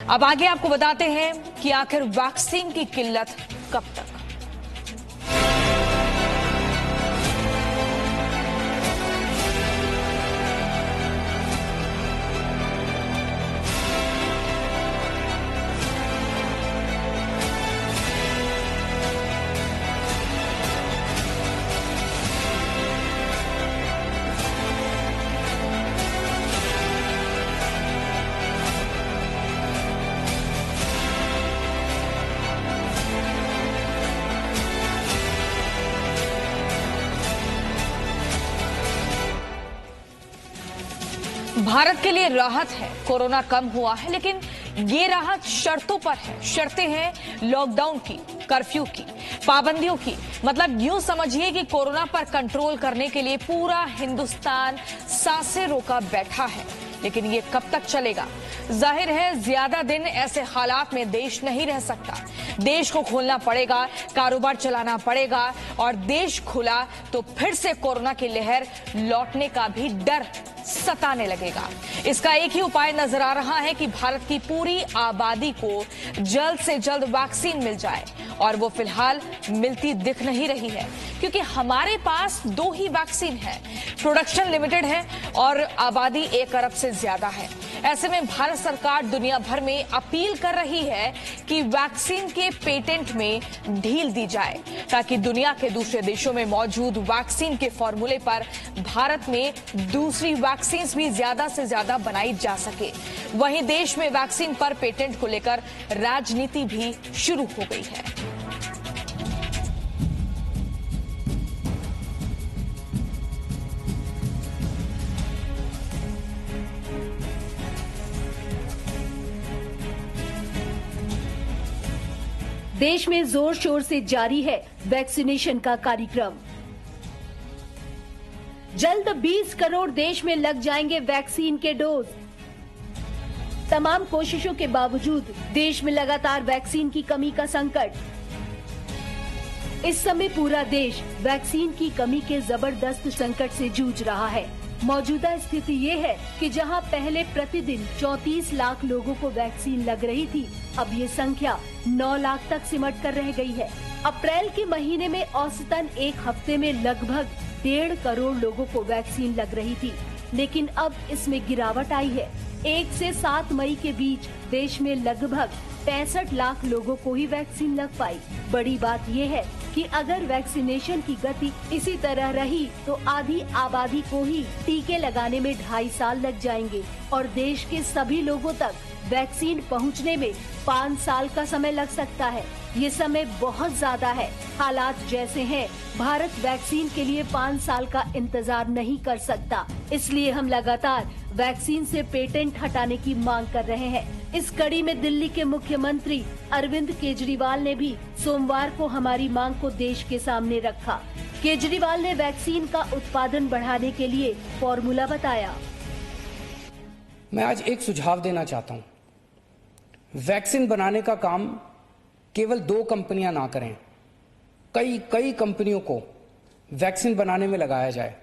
अब आगे आपको बताते हैं कि आखिर वैक्सीन की किल्लत कब तक। भारत के लिए राहत है, कोरोना कम हुआ है, लेकिन ये राहत शर्तों पर है। शर्तें हैं लॉकडाउन की, कर्फ्यू की, पाबंदियों की। मतलब यूं समझिए कि कोरोना पर कंट्रोल करने के लिए पूरा हिंदुस्तान सांसें रोका बैठा है। लेकिन ये कब तक चलेगा? जाहिर है ज्यादा दिन ऐसे हालात में देश नहीं रह सकता। देश को खोलना पड़ेगा, कारोबार चलाना पड़ेगा, और देश खुला तो फिर से कोरोना की लहर लौटने का भी डर सताने लगेगा। इसका एक ही उपाय नजर आ रहा है कि भारत की पूरी आबादी को जल्द से जल्द वैक्सीन मिल जाए, और वो फिलहाल मिलती दिख नहीं रही है, क्योंकि हमारे पास 2 ही वैक्सीन है, प्रोडक्शन लिमिटेड है और आबादी 1 अरब से ज्यादा है। ऐसे में भारत सरकार दुनिया भर में अपील कर रही है कि वैक्सीन के पेटेंट में ढील दी जाए, ताकि दुनिया के दूसरे देशों में मौजूद वैक्सीन के फॉर्मूले पर भारत में दूसरी वैक्सीन भी ज्यादा से ज्यादा बनाई जा सके। वहीं देश में वैक्सीन पर पेटेंट को लेकर राजनीति भी शुरू हो गई है। देश में जोर शोर से जारी है वैक्सीनेशन का कार्यक्रम। जल्द 20 करोड़ देश में लग जाएंगे वैक्सीन के डोज। तमाम कोशिशों के बावजूद देश में लगातार वैक्सीन की कमी का संकट। इस समय पूरा देश वैक्सीन की कमी के जबरदस्त संकट से जूझ रहा है। मौजूदा स्थिति ये है कि जहां पहले प्रतिदिन 34 लाख लोगों को वैक्सीन लग रही थी, अब ये संख्या 9 लाख तक सिमट कर रह गई है। अप्रैल के महीने में औसतन एक हफ्ते में लगभग 1.5 करोड़ लोगों को वैक्सीन लग रही थी, लेकिन अब इसमें गिरावट आई है। 1 से 7 मई के बीच देश में लगभग 65 लाख लोगों को ही वैक्सीन लग पाई। बड़ी बात यह है कि अगर वैक्सीनेशन की गति इसी तरह रही तो आधी आबादी को ही टीके लगाने में 2.5 साल लग जाएंगे, और देश के सभी लोगों तक वैक्सीन पहुंचने में 5 साल का समय लग सकता है। ये समय बहुत ज्यादा है। हालात जैसे हैं, भारत वैक्सीन के लिए 5 साल का इंतजार नहीं कर सकता। इसलिए हम लगातार वैक्सीन से पेटेंट हटाने की मांग कर रहे हैं। इस कड़ी में दिल्ली के मुख्यमंत्री अरविंद केजरीवाल ने भी सोमवार को हमारी मांग को देश के सामने रखा। केजरीवाल ने वैक्सीन का उत्पादन बढ़ाने के लिए फॉर्मूला बताया। मैं आज एक सुझाव देना चाहता हूँ। वैक्सीन बनाने का काम केवल 2 कंपनियां ना करें, कई कंपनियों को वैक्सीन बनाने में लगाया जाए।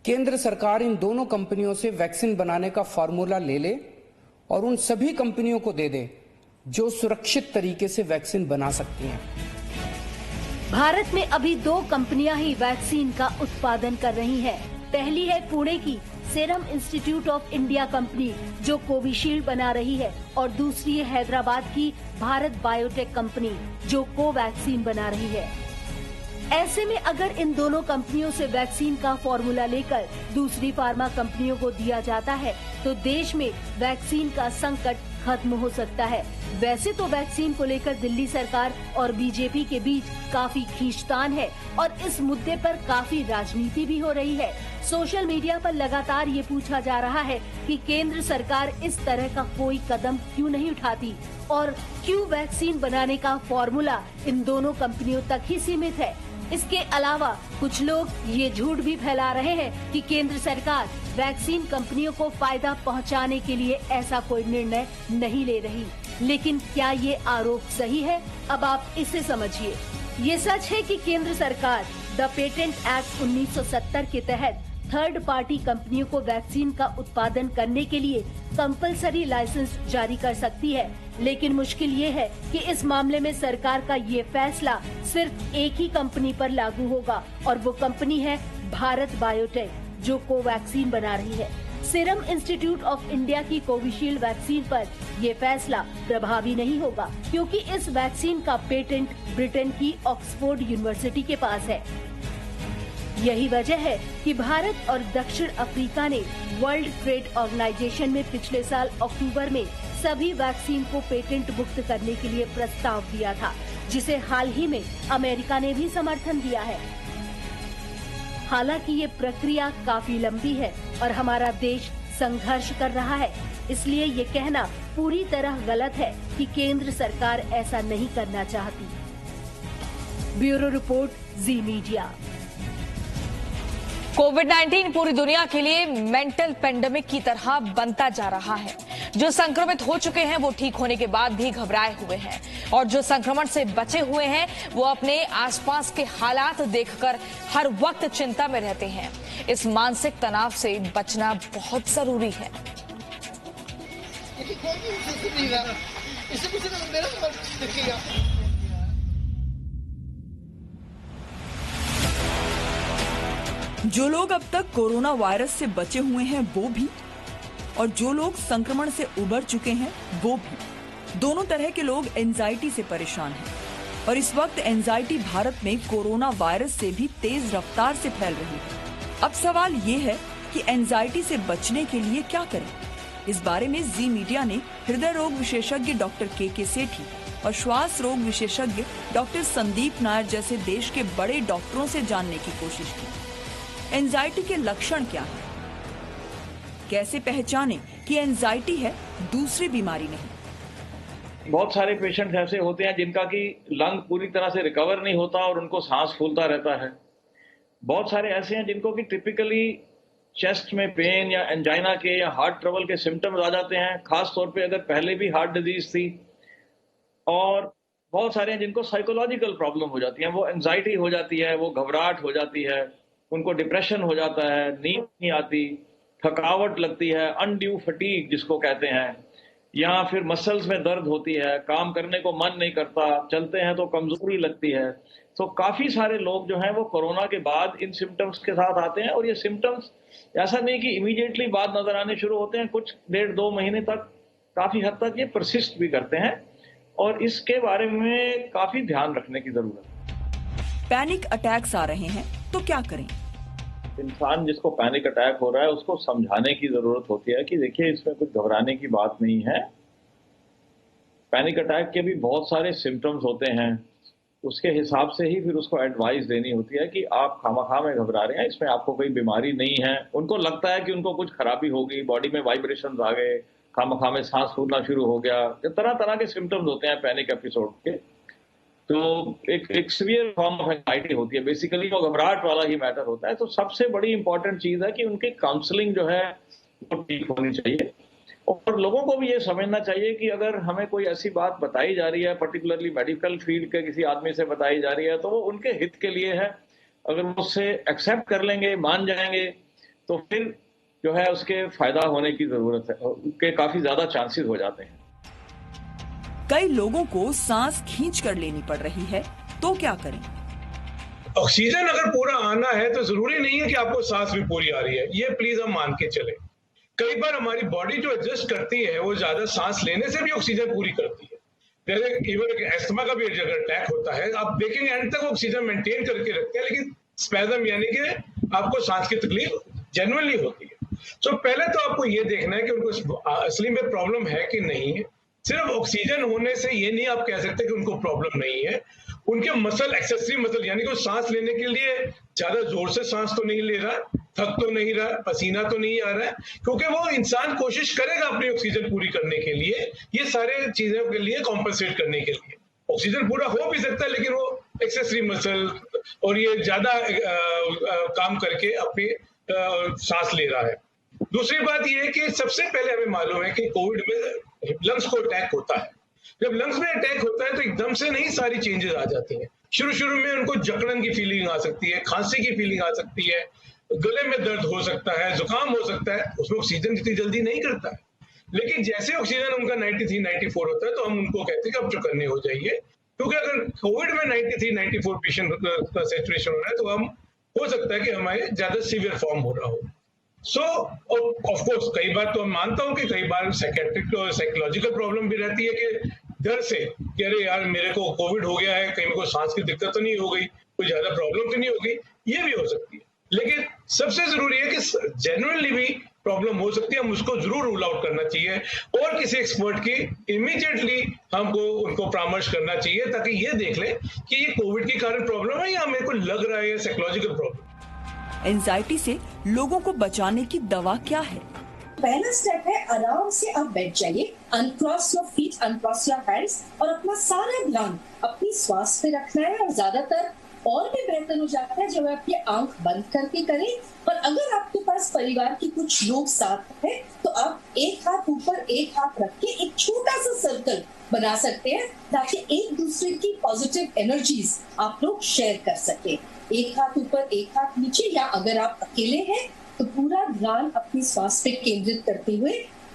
केंद्र सरकार इन दोनों कंपनियों से वैक्सीन बनाने का फॉर्मूला ले ले और उन सभी कंपनियों को दे दे जो सुरक्षित तरीके से वैक्सीन बना सकती हैं। भारत में अभी 2 कंपनियां ही वैक्सीन का उत्पादन कर रही हैं। पहली है पुणे की serum institute of India company, जो कोविशील्ड बना रही है, और दूसरी है हैदराबाद की भारत बायोटेक कंपनी, जो कोवैक्सीन बना रही है। ऐसे में अगर इन दोनों कंपनियों से वैक्सीन का फॉर्मूला लेकर दूसरी फार्मा कंपनियों को दिया जाता है तो देश में वैक्सीन का संकट खत्म हो सकता है। वैसे तो वैक्सीन को लेकर दिल्ली सरकार और बीजेपी के बीच काफी खींचतान है, और इस मुद्दे पर काफी राजनीति भी हो रही है। सोशल मीडिया पर लगातार ये पूछा जा रहा है कि केंद्र सरकार इस तरह का कोई कदम क्यों नहीं उठाती, और क्यों वैक्सीन बनाने का फॉर्मूला इन दोनों कंपनियों तक ही सीमित है। इसके अलावा कुछ लोग ये झूठ भी फैला रहे हैं कि केंद्र सरकार वैक्सीन कंपनियों को फायदा पहुंचाने के लिए ऐसा कोई निर्णय नहीं ले रही। लेकिन क्या ये आरोप सही है? अब आप इसे समझिए। ये सच है कि केंद्र सरकार द पेटेंट एक्ट 1970 के तहत थर्ड पार्टी कंपनियों को वैक्सीन का उत्पादन करने के लिए कंपल्सरी लाइसेंस जारी कर सकती है। लेकिन मुश्किल ये है कि इस मामले में सरकार का ये फैसला सिर्फ एक ही कंपनी पर लागू होगा और वो कंपनी है भारत बायोटेक, जो कोवैक्सीन बना रही है। सीरम इंस्टीट्यूट ऑफ इंडिया की कोविशील्ड वैक्सीन पर ये फैसला प्रभावी नहीं होगा, क्योंकि इस वैक्सीन का पेटेंट ब्रिटेन की ऑक्सफोर्ड यूनिवर्सिटी के पास है। यही वजह है कि भारत और दक्षिण अफ्रीका ने वर्ल्ड ट्रेड ऑर्गेनाइजेशन में पिछले साल अक्टूबर में सभी वैक्सीन को पेटेंट मुक्त करने के लिए प्रस्ताव दिया था, जिसे हाल ही में अमेरिका ने भी समर्थन दिया है। हालांकि ये प्रक्रिया काफी लंबी है और हमारा देश संघर्ष कर रहा है, इसलिए ये कहना पूरी तरह गलत है कि केंद्र सरकार ऐसा नहीं करना चाहती। ब्यूरो रिपोर्ट, जी मीडिया। कोविड-19 पूरी दुनिया के लिए मेंटल पेंडेमिक की तरह बनता जा रहा है। जो संक्रमित हो चुके हैं वो ठीक होने के बाद भी घबराए हुए हैं और जो संक्रमण से बचे हुए हैं वो अपने आसपास के हालात देखकर हर वक्त चिंता में रहते हैं। इस मानसिक तनाव से बचना बहुत जरूरी है। जो लोग अब तक कोरोना वायरस से बचे हुए हैं वो भी, और जो लोग संक्रमण से उबर चुके हैं वो भी, दोनों तरह के लोग एंजाइटी से परेशान हैं। और इस वक्त एंजाइटी भारत में कोरोना वायरस से भी तेज रफ्तार से फैल रही है। अब सवाल ये है कि एंजाइटी से बचने के लिए क्या करें। इस बारे में जी मीडिया ने हृदय रोग विशेषज्ञ डॉक्टर के सेठी और श्वास रोग विशेषज्ञ डॉक्टर संदीप नायर जैसे देश के बड़े डॉक्टरों से जानने की कोशिश की। एंजाइटी के लक्षण क्या हैं? कैसे पहचानें कि एंजाइटी है, दूसरी बीमारी नहीं? बहुत सारे पेशेंट्स ऐसे होते हैं जिनका कि लंग पूरी तरह से रिकवर नहीं होता और उनको सांस फूलता रहता है। बहुत सारे ऐसे हैं जिनको कि टिपिकली चेस्ट में पेन या एंजाइना के या हार्ट ट्रबल के सिम्टम्स आ जाते हैं, खास तौर पे अगर पहले भी हार्ट डिजीज थी। और बहुत सारे हैं जिनको साइकोलॉजिकल प्रॉब्लम हो जाती है, वो एंजाइटी हो जाती है, वो घबराहट हो जाती है, उनको डिप्रेशन हो जाता है, नींद नहीं आती, थकावट लगती है, अनड्यू फटीग जिसको कहते हैं, या फिर मसल्स में दर्द होती है, काम करने को मन नहीं करता, चलते हैं तो कमजोरी लगती है। तो काफी सारे लोग जो हैं वो कोरोना के बाद इन सिम्टम्स के साथ आते हैं और ये सिम्टम्स ऐसा नहीं कि इमीडिएटली बाद नजर आने शुरू होते हैं, कुछ 1.5-2 महीने तक काफी हद तक ये परसिस्ट भी करते हैं और इसके बारे में काफी ध्यान रखने की जरूरत है। पैनिक अटैक्स आ रहे हैं तो क्या करें? इंसान जिसको पैनिक अटैक हो रहा है उसको समझाने की जरूरत होती है कि देखिए इसमें कुछ घबराने की बात नहीं है। पैनिक अटैक के भी बहुत सारे सिम्टम्स होते हैं, उसके हिसाब से ही फिर उसको एडवाइस देनी होती है कि आप खामखा में घबरा रहे हैं, इसमें आपको कोई बीमारी नहीं है। उनको लगता है कि उनको कुछ खराबी होगी, बॉडी में वाइब्रेशंस आ गए, खामखा में सांस फूलना शुरू हो गया, तरह तरह के सिम्टम्स होते हैं पैनिक एपिसोड के। तो एक सीवियर फॉर्म ऑफ एंजाइटी होती है, बेसिकली वो घबराहट वाला ही मैटर होता है। तो सबसे बड़ी इंपॉर्टेंट चीज है कि उनकी काउंसलिंग जो है वो ठीक होनी चाहिए और लोगों को भी ये समझना चाहिए कि अगर हमें कोई ऐसी बात बताई जा रही है, पर्टिकुलरली मेडिकल फील्ड के किसी आदमी से बताई जा रही है, तो वो उनके हित के लिए है। अगर वो उससे एक्सेप्ट कर लेंगे, मान जाएंगे, तो फिर जो है उसके फायदा होने की जरूरत है, उसके काफी ज्यादा चांसेस हो जाते हैं। कई लोगों को सांस खींच कर लेनी पड़ रही है, तो क्या करें? ऑक्सीजन अगर पूरा आना है तो जरूरी नहीं है कि आपको सांस भी पूरी आ रही है, ये प्लीज हम मान के चले। कई बार हमारी बॉडी जो एडजस्ट करती है वो ज्यादा सांस लेने से भी ऑक्सीजन पूरी करती है। जैसे इवन एस्थमा का भी अगर अटैक होता है, आप देखेंगे एंड तक ऑक्सीजन मेंटेन करके रखते हैं, लेकिन स्पैज़म यानी कि आपको सांस की तकलीफ जेन्युइनली होती है। तो पहले तो आपको ये देखना है कि उनको असली में प्रॉब्लम है कि नहीं है। सिर्फ ऑक्सीजन होने से ये नहीं आप कह सकते कि उनको प्रॉब्लम नहीं है। उनके मसल, एक्सेसरी मसल, यानी कि सांस लेने के लिए ज्यादा जोर से सांस तो नहीं ले रहा, थक तो नहीं रहा, पसीना तो नहीं आ रहा है, क्योंकि वो इंसान कोशिश करेगा अपनी ऑक्सीजन पूरी करने के लिए, ये सारे चीजों के लिए कॉम्पनसेट करने के लिए। ऑक्सीजन पूरा हो भी सकता है, लेकिन वो एक्सेसरी मसल और ये ज्यादा काम करके अपनी सांस ले रहा है। दूसरी बात यह है कि सबसे पहले हमें मालूम है कि कोविड में लंग्स को अटैक होता है। जब लंग्स में अटैक होता है तो एकदम से नहीं सारी चेंजेस आ जाती हैं। शुरू में उनको जकड़न की फीलिंग आ सकती है, खांसी की फीलिंग आ सकती है, गले में दर्द हो सकता है, जुकाम हो सकता है, उसमें ऑक्सीजन इतनी जल्दी नहीं करता है। लेकिन जैसे ऑक्सीजन उनका 93, 94 होता है तो हम उनको कहते हैं कि अब चुकन्ने हो जाइए, क्योंकि अगर कोविड में 93, 94 पेशेंट का सैचुरेशन हो रहा है तो हम हो सकता है कि हमारे ज्यादा सीवियर फॉर्म हो रहा हो। सो ऑफ कोर्स कई बार तो मैं मानता हूं कि कई बार साइकेट्रिक और साइकोलॉजिकल प्रॉब्लम भी रहती है कि डर से कि अरे यार मेरे को कोविड हो गया है, कहीं मेरे को सांस की दिक्कत तो नहीं हो गई, कोई ज्यादा प्रॉब्लम तो नहीं हो गई, ये भी हो सकती है। लेकिन सबसे जरूरी है कि जेन्युइनली भी प्रॉब्लम हो सकती है, हम उसको जरूर रूल आउट करना चाहिए और किसी एक्सपर्ट की इमीडिएटली हमको उनको परामर्श करना चाहिए ताकि ये देख ले कि ये कोविड के कारण प्रॉब्लम है या मेरे को लग रहा है साइकोलॉजिकल प्रॉब्लम। एंजाइटी से लोगों को बचाने की दवा क्या है? पहला स्टेप है आराम से आप बैठ जाइए, अनक्रॉस योर फीट, अनक्रॉस योर हैंड्स और अपना सारा ध्यान अपनी श्वास पे रखना है। और ज्यादातर और भी बेहतर हो जाता है जब आप ये आंख बंद करके करें। और अगर आपके पास परिवार के कुछ लोग साथ हैं तो आप एक हाथ ऊपर एक हाथ रख के एक छोटा सा सर्कल बना सकते हैं ताकि एक दूसरे की पॉजिटिव एनर्जीज आप लोग शेयर कर सके। एक हाथ ऊपर एक हाथ नीचे, या अगर आप अकेले हैं तो पूरा ध्यान अपनी श्वास पे केंद्रित करते हुए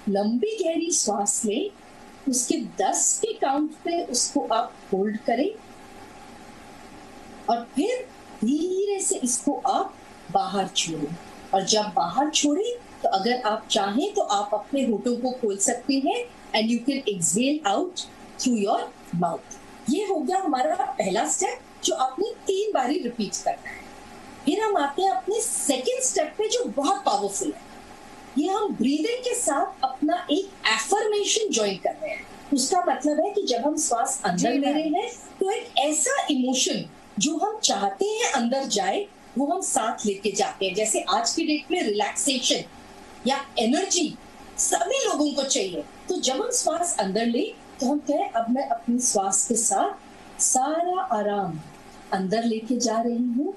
लंबी गहरी श्वास लें, उसके 10 के काउंट पे उसको आप होल्ड करें और फिर धीरे से इसको आप बाहर छोड़ें। और जब बाहर छोड़ें तो अगर आप चाहें तो आप अपने होठों को खोल सकते हैं and you can exhale out through your mouth. ये हो गया हमारा पहला स्टेप जो आपने 3 बारी रिपीट करना है। फिर हम आते हैं अपने सेकेंड स्टेप पे जो बहुत पावरफुल है। ये हम ब्रीदिंग के साथ अपना एक एफर्मेशन ज्वाइन कर रहे हैं। उसका मतलब है कि जब हम श्वास अंदर ले रहे हैं तो एक ऐसा इमोशन जो हम चाहते हैं अंदर जाए वो हम साथ लेके जाते हैं। जैसे आज की डेट में रिलैक्सेशन या एनर्जी सभी लोगों को चाहिए, तो जब हम श्वास अंदर ले तो हम कहें अब मैं अपनी श्वास के साथ सारा आराम अंदर लेके जा रही हूँ,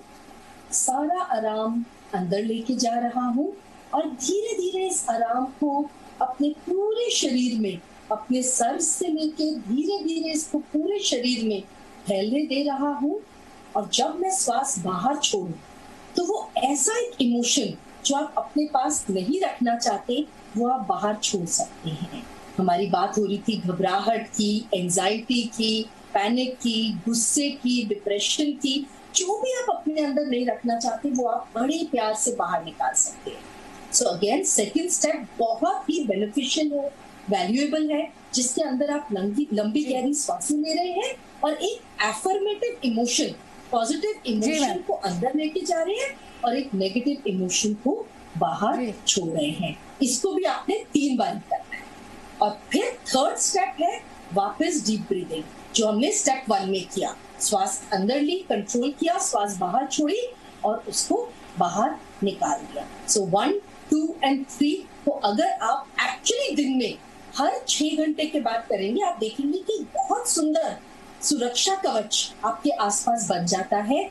सारा आराम अंदर लेके जा रहा हूँ और धीरे धीरे इस आराम को अपने पूरे शरीर में, अपने सर से लेके धीरे धीरे इसको पूरे शरीर में फैलने दे रहा हूँ। और जब मैं श्वास बाहर छोड़ूं तो वो ऐसा एक इमोशन जो आप अपने पास नहीं रखना चाहते वो आप बाहर छोड़ सकते हैं। हमारी बात हो रही थी घबराहट की, एंजाइटी की, पैनिक की, गुस्से की, डिप्रेशन की, जो भी आप अपने अंदर नहीं रखना चाहते वो आप बड़े प्यार से बाहर निकाल सकते हैं। सो अगेन सेकंड स्टेप बहुत ही बेनिफिशियल है, वैल्यूएबल है, जिसके अंदर आप लंबी गहरी सांसें ले रहे हैं और एक एफर्मेटिव इमोशन, पॉजिटिव इमोशन को अंदर लेके जा रहे हैं और एक नेगेटिव इमोशन को बाहर छोड़ रहे हैं। इसको भी आपने 3 बार करना है। और फिर थर्ड स्टेप है वापस डीप ब्रीदिंग, जो हमने स्टेप 1 में किया। श्वास अंदर ली, कंट्रोल किया, श्वास बाहर छोड़ी और उसको बाहर निकाल दिया। सो 1, 2 and 3 को अगर आप एक्चुअली दिन में हर 6 घंटे के बाद करेंगे, आप देखेंगे कि बहुत सुंदर सुरक्षा कवच आपके आसपास बन जाता है।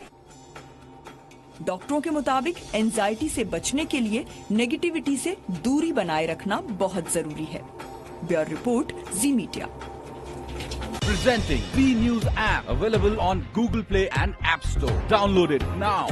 डॉक्टरों के मुताबिक एंजाइटी से बचने के लिए नेगेटिविटी से दूरी बनाए रखना बहुत जरूरी है। Bureau report, ji media. Presenting B News app available on Google Play and App Store. Download it now.